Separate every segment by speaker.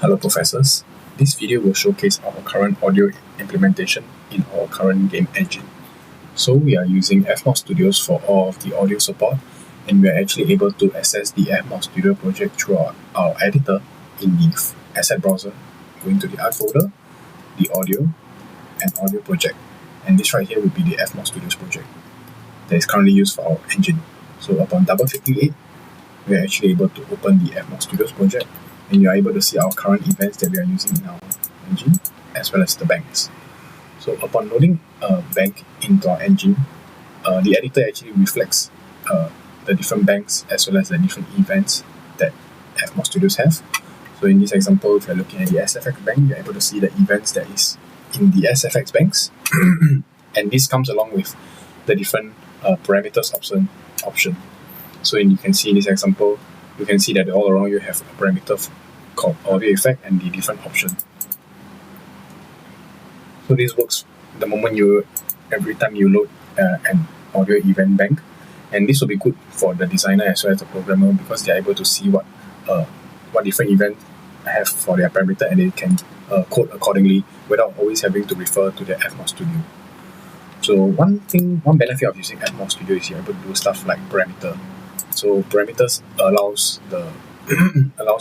Speaker 1: Hello professors, this video will showcase our current audio implementation in our current game engine. So we are using FMOS Studios for all of the audio support, and we are actually able to access the FMOS Studio project through our editor in the asset browser, going to the art folder, the audio, and audio project. And this right here would be the FMOS Studios project that is currently used for our engine. So upon double clicking it, we are actually able to open the FMOS Studios project, and you are able to see our current events that we are using in our engine, as well as the banks. So upon loading a bank into our engine, the editor actually reflects the different banks as well as the different events that FMOS Studios have. So in this example, if you're looking at the SFX bank, you're able to see the events that is in the SFX banks. And this comes along with the different parameters option. So you can see in this example, you can see that all around you have a parameter called audio effect and the different options. So this works the moment every time you load an audio event bank, and this will be good for the designer as well as the programmer, because they are able to see what different events have for their parameter, and they can code accordingly without always having to refer to the FMOS Studio. So one benefit of using FMOS Studio is you're able to do stuff like parameter. So parameters allows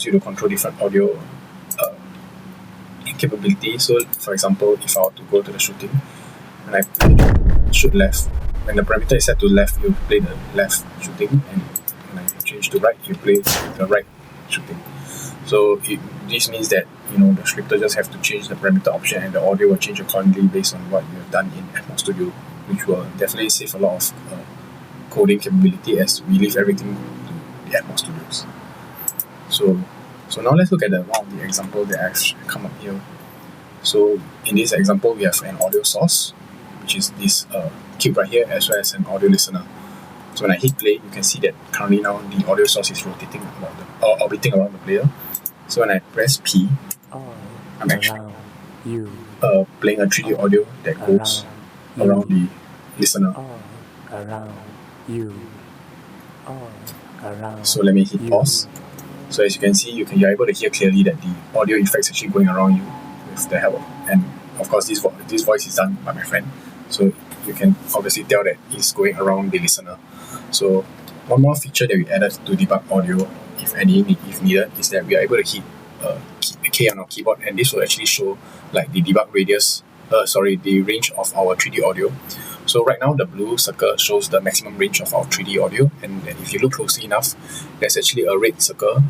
Speaker 1: you to control different audio capability. So for example, if I were to go to the shooting, when I shoot left, when the parameter is set to left, you play the left shooting, and when I change to right, you play the right shooting. So this means that the scripter just have to change the parameter option, and the audio will change accordingly based on what you have done in FMOS Studio, which will definitely save a lot of coding capability as we leave everything to the FMOS Studios. So now let's look at one of the examples that I've come up here. So in this example, we have an audio source, which is this cube right here, as well as an audio listener. So when I hit play, you can see that currently now the audio source is rotating orbiting around the player. So when I press P, I'm actually playing a 3D audio that goes around the listener. So let me hit pause. So as you can see, you're able to hear clearly that the audio effects actually going around you with the help. And of course, this voice is done by my friend. So you can obviously tell that it's going around the listener. So one more feature that we added to debug audio, if needed, is that we are able to hit K on our keyboard, and this will actually show like the debug radius, the range of our 3D audio. So right now the blue circle shows the maximum range of our 3D audio, and if you look closely enough, there's actually a red circle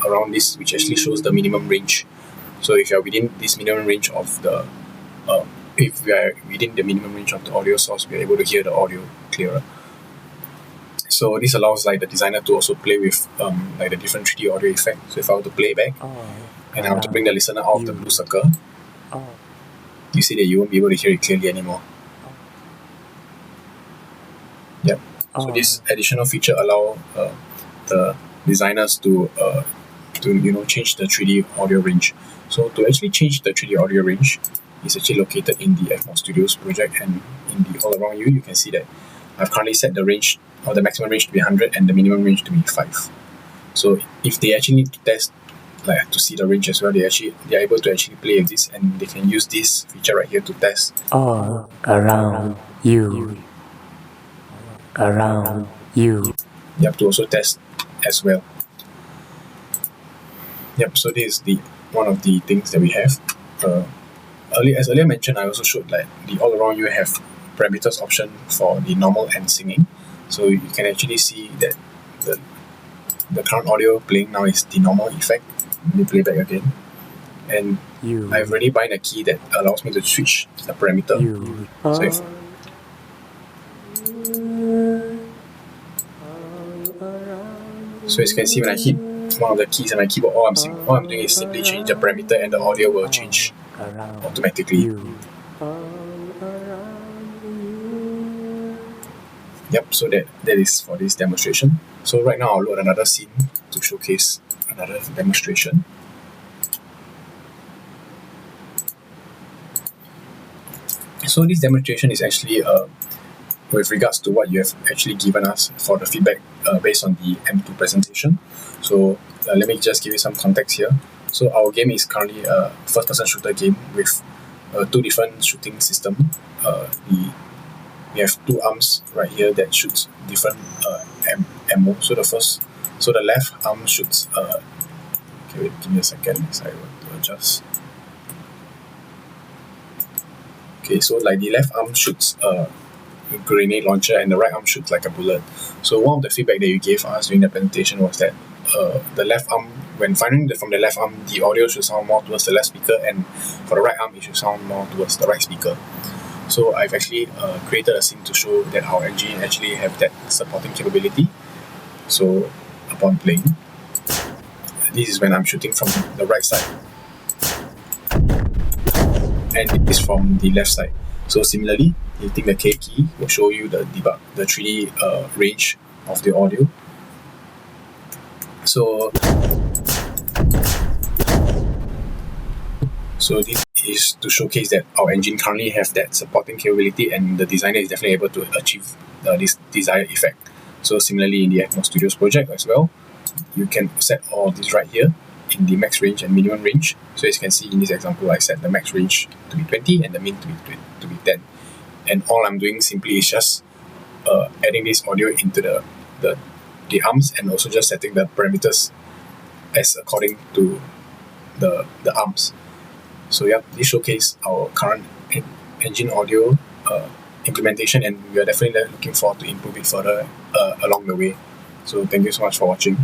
Speaker 1: around this which actually shows the minimum range. So if you are within this minimum range of the if we are within the minimum range of the audio source, we are able to hear the audio clearer. So this allows like the designer to also play with like the different 3D audio effect. So if I were to play back and I want to bring the listener out of the blue circle, you see that you won't be able to hear it clearly anymore. Yep. So this additional feature allow the designers to change the 3D audio range. So to actually change the 3D audio range, it's actually located in the FMOS Studios project, and in the all around you can see that I've currently set the range or the maximum range to be 100 and the minimum range to be 5. So if they actually need to test like to see the range as well, they are able to actually play with this, and they can use this feature right here to test
Speaker 2: all around you.
Speaker 1: You have to also test as well. Yep. So this is one of the things that we have. As earlier mentioned, I also showed like the all around you have parameters option for the normal and singing. So you can actually see that the current audio playing now is the normal effect. Let me play back again. And I've already bind a key that allows me to switch the parameter. So as you can see, when I hit one of the keys on my keyboard, all I'm doing is simply change the parameter, and the audio will change automatically. Yep, so that is for this demonstration. So right now I'll load another scene to showcase another demonstration. So this demonstration is actually with regards to what you have actually given us for the feedback based on the M2 presentation. So let me just give you some context here. So our game is currently a first-person shooter game with two different shooting system. We have two arms right here that shoots different ammo. So the left arm shoots. Okay, wait, give me a second. I want to adjust. Okay, so like the left arm shoots a grenade launcher and the right arm shoots like a bullet. So one of the feedback that you gave us during the presentation was that the left arm, when firing from the left arm, the audio should sound more towards the left speaker, and for the right arm, it should sound more towards the right speaker. So I've actually created a scene to show that our engine actually have that supporting capability. So upon playing, this is when I'm shooting from the right side, and it is from the left side. So similarly, hitting the K key will show you the 3D range of the audio. So this is to showcase that our engine currently have that supporting capability, and the designer is definitely able to achieve this desired effect. So similarly in the Atmos Studios project as well, you can set all this right here in the max range and minimum range. So as you can see in this example, I set the max range to be 20 and the min to be 10. And all I'm doing simply is just adding this audio into the arms, and also just setting the parameters as according to the arms. So yeah, this showcase our current engine audio implementation, and we are definitely looking forward to improve it further along the way. So thank you so much for watching.